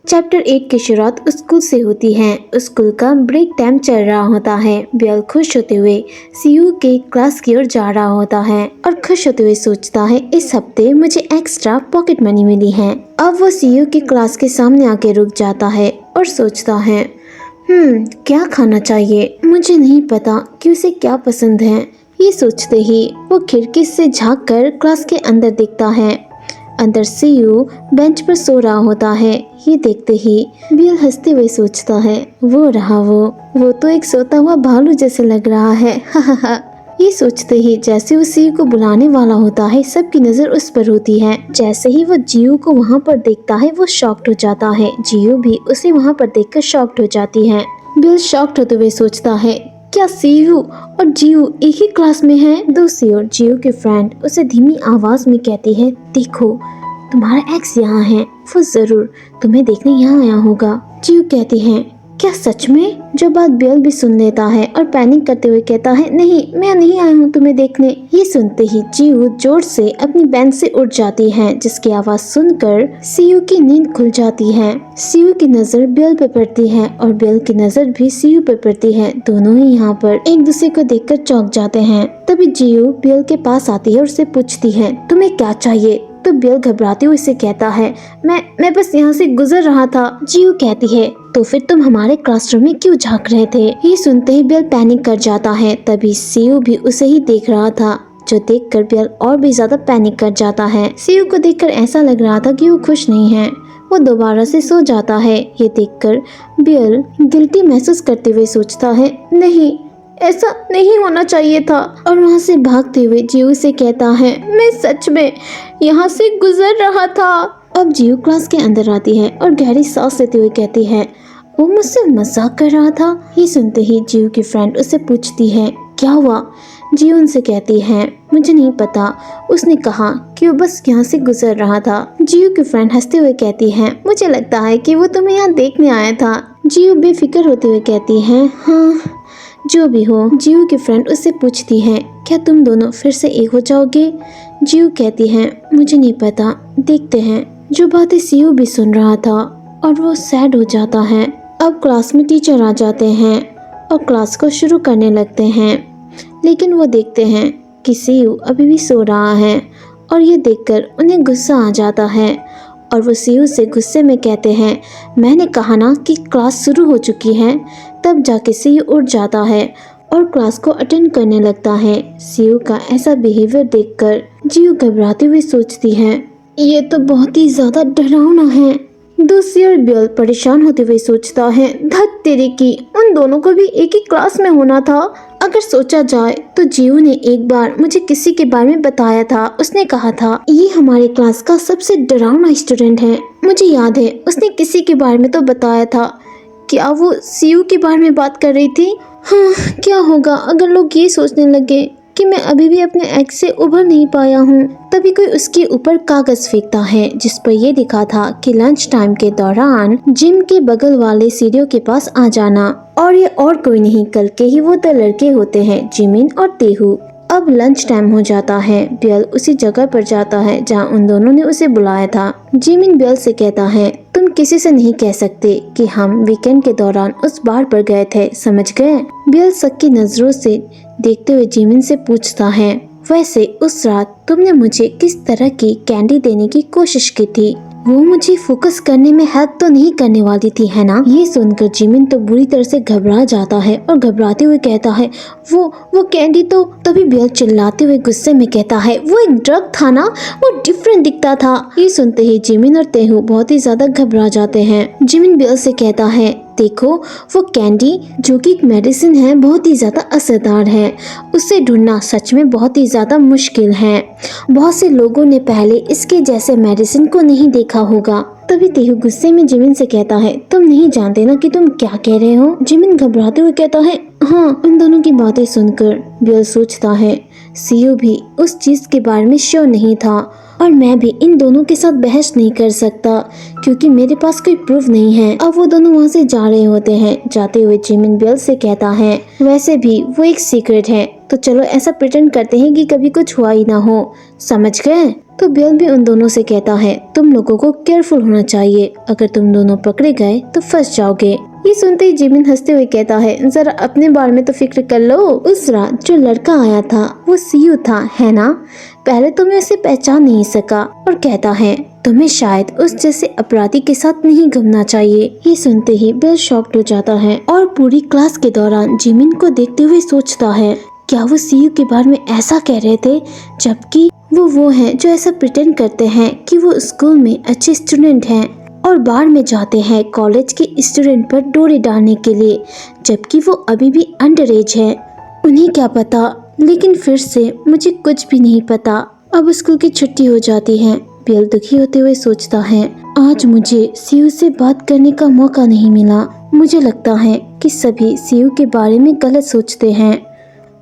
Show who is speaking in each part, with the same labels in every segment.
Speaker 1: Chapter 8 की शुरुआत school से होती है। स्कूल का ब्रेक टाइम चल रहा होता है। बियल खुश होते हुए सीयू के क्लास की ओर जा रहा होता है और खुश होते हुए सोचता है, इस हफ्ते मुझे एक्स्ट्रा पॉकेट मनी मिली है। अब वो सीयू की क्लास के सामने आके रुक जाता है और सोचता है, क्या खाना चाहिए? मुझे नहीं पता कि उसे क्या पसंद है। ये सोचते ही वो खिड़की से झाँक कर क्लास के अंदर देखता है। अंदर सीयू बेंच पर सो रहा होता है। ये देखते ही बियल हंसते हुए सोचता है, वो रहा वो तो एक सोता हुआ भालू जैसे लग रहा है। ये सोचते ही जैसे वो सीयू को बुलाने वाला होता है, सबकी नजर उस पर होती है। जैसे ही वो जियू को वहाँ पर देखता है, वो शॉक्ड हो जाता है। जियू भी उसे वहाँ पर देखकर शॉक्ड हो जाती है। बियल शॉक्ड होते हुए सोचता है, क्या सीयू और जियू एक ही क्लास में हैं? दूसरी ओर जियू के फ्रेंड उसे धीमी आवाज में कहती है, देखो तुम्हारा एक्स यहाँ है, वो जरूर तुम्हें देखने यहाँ आया होगा। जियू कहती है, क्या सच में? जो बात बियल भी सुन लेता है और पैनिक करते हुए कहता है, नहीं, मैं नहीं आया हूँ तुम्हें देखने। ये सुनते ही जियू जोर से अपनी बेंच से उठ जाती है, जिसकी आवाज सुनकर सीयू की नींद खुल जाती है। सीयू की नजर बियल पे पड़ती है और बियल की नजर भी सीयू पे पड़ती है। दोनों ही यहाँ पर एक दूसरे को देखकर चौंक जाते हैं। तभी जियू बियल के पास आती है और उसे पूछती है, तुम्हें क्या चाहिए? तो बियल घबराते हुए उसे कहता है, मैं बस यहाँ से गुजर रहा था। जियू कहती है, तो फिर तुम हमारे क्लासरूम में क्यों झांक रहे थे? ये सुनते ही बियल पैनिक कर जाता है। तभी सीयू भी उसे ही देख रहा था, जो देखकर बियल और भी ज्यादा पैनिक कर जाता है। सीयू को देखकर ऐसा लग रहा था कि वो खुश नहीं है। वो दोबारा से सो जाता है। ये देखकर बियल गिल्टी महसूस करते हुए सोचता है, नहीं, ऐसा नहीं होना चाहिए था। और वहाँ से भागते हुए जियू से कहता है, मैं सच में यहाँ से गुजर रहा था। अब जियू क्लास के अंदर आती है और गहरी सांस लेते हुए कहती है, वो मुझसे मजाक कर रहा था। ये सुनते ही जियू की फ्रेंड उससे पूछती है, क्या हुआ? जियू उनसे कहती है, मुझे नहीं पता, उसने कहा कि वो बस यहाँ से गुजर रहा था। जियू की फ्रेंड हंसते हुए कहती है, मुझे लगता है कि वो तुम्हें यहाँ देखने आया था। जियू बेफिक्र होते हुए कहती है, हाँ, जो भी हो। जियू की फ्रेंड उससे पूछती है, क्या तुम दोनों फिर से एक हो जाओगे? जियू कहती है, मुझे नहीं पता, देखते हैं। जो बातें सीयू भी सुन रहा था और वो सैड हो जाता है। अब क्लास में टीचर आ जाते हैं और क्लास को शुरू करने लगते हैं, लेकिन वो देखते हैं कि सीयू अभी भी सो रहा है और ये देखकर उन्हें गुस्सा आ जाता है और वो सीयू से गुस्से में कहते हैं, मैंने कहा ना कि क्लास शुरू हो चुकी है। तब जाके सीयू उठ जाता है और क्लास को अटेंड करने लगता है। सीयू का ऐसा बिहेवियर देखकर जियू घबराती हुई सोचती है, ये तो बहुत ही ज्यादा डरावना है। दूसरी ओर बियल परेशान होते हुए सोचता है, धत तेरे की, उन दोनों को भी एक ही क्लास में होना था। अगर सोचा जाए तो जियू ने एक बार मुझे किसी के बारे में बताया था। उसने कहा था, ये हमारे क्लास का सबसे डरावना स्टूडेंट है। मुझे याद है उसने किसी के बारे में तो बताया था। क्या वो सीयू के बारे में बात कर रही थी? हाँ, क्या होगा अगर लोग ये सोचने लगे कि मैं अभी भी अपने एक्स से उभर नहीं पाया हूँ। तभी कोई उसके ऊपर कागज फेंकता है, जिस पर यह लिखा था कि लंच टाइम के दौरान जिम के बगल वाले सीढ़ियों के पास आ जाना। और ये और कोई नहीं, कल के ही वो 2 लड़के होते हैं, जिमिन और तेहू। अब लंच टाइम हो जाता है। बियल उसी जगह पर जाता है जहाँ उन दोनों ने उसे बुलाया था। जिमिन बियल से कहता है, तुम किसी से नहीं कह सकते कि हम वीकेंड के दौरान उस बार पर गए थे, समझ गए? बियल शक की नजरों से देखते हुए जिमिन से पूछता है, वैसे उस रात तुमने मुझे किस तरह की कैंडी देने की कोशिश की थी? वो मुझे फोकस करने में हेल्प तो नहीं करने वाली थी, है ना? ये सुनकर जिमिन तो बुरी तरह से घबरा जाता है और घबराते हुए कहता है, वो कैंडी तो। तभी बियल चिल्लाते हुए गुस्से में कहता है, वो एक ड्रग था ना, वो डिफरेंट दिखता था। ये सुनते ही जिमिन और तेहू बहुत ही ज्यादा घबरा जाते हैं। जिमिन बियल से कहता है, देखो, वो कैंडी जो कि एक मेडिसिन है, बहुत ही ज्यादा असरदार है। उसे ढूंढना सच में बहुत ही ज्यादा मुश्किल है। बहुत से लोगों ने पहले इसके जैसे मेडिसिन को नहीं देखा होगा। तभी तेहू गुस्से में जिमिन से कहता है, तुम नहीं जानते ना कि तुम क्या कह रहे हो? जिमिन घबराते हुए कहता है, हाँ। उन दोनों की बातें सुनकर बियल सोचता है, सीयू भी उस चीज के बारे में श्योर नहीं था और मैं भी इन दोनों के साथ बहस नहीं कर सकता क्योंकि मेरे पास कोई प्रूफ नहीं है। अब वो दोनों वहाँ से जा रहे होते हैं। जाते हुए जिमिन बियल से कहता है, वैसे भी वो एक सीक्रेट है, तो चलो ऐसा प्रिटेंड करते हैं कि कभी कुछ हुआ ही ना हो, समझ गए? तो बियल भी उन दोनों से कहता है तुम लोगों को केयरफुल होना चाहिए, अगर तुम दोनों पकड़े गए तो फंस जाओगे। ये सुनते ही जिमिन हंसते हुए कहता है जरा अपने बारे में तो फिक्र कर लो। उस रात जो लड़का आया था वो सीयू था, है ना? पहले तो मैं उसे पहचान नहीं सका और कहता है तुम्हें शायद उस जैसे अपराधी के साथ नहीं घूमना चाहिए। ये सुनते ही बिल शॉक्ड हो जाता है और पूरी क्लास के दौरान जिमिन को देखते हुए सोचता है क्या वो सीयू के बारे में ऐसा कह रहे थे, जबकि वो हैं जो ऐसा प्रिटेंड करते हैं कि वो स्कूल में अच्छे स्टूडेंट हैं और बार में जाते हैं कॉलेज के स्टूडेंट पर डोरे डालने के लिए, जबकि वो अभी भी अंडर एज है। उन्हें क्या पता, लेकिन फिर से मुझे कुछ भी नहीं पता। अब स्कूल की छुट्टी हो जाती है। बिल दुखी होते हुए सोचता है आज मुझे सीयू से बात करने का मौका नहीं मिला। मुझे लगता है कि सभी सीयू के बारे में गलत सोचते हैं।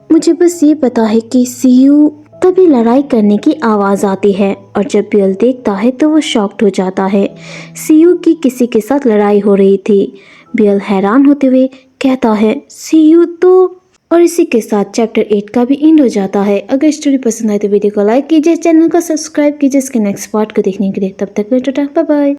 Speaker 1: मुझे बस ये पता है कि सीयू तभी लड़ाई करने की आवाज आती है और जब बियल देखता है तो वो शॉक्ड हो जाता है। सीयू की किसी के साथ लड़ाई हो रही थी। बियल हैरान होते हुए कहता है सीयू तो। और इसी के साथ चैप्टर 8 का भी एंड हो जाता है। अगर स्टोरी पसंद आए तो वीडियो को लाइक कीजिए, चैनल को सब्सक्राइब कीजिए इसके नेक्स्ट पार्ट को देखने के लिए। तब तक के लिए टाटा, बाय बाय।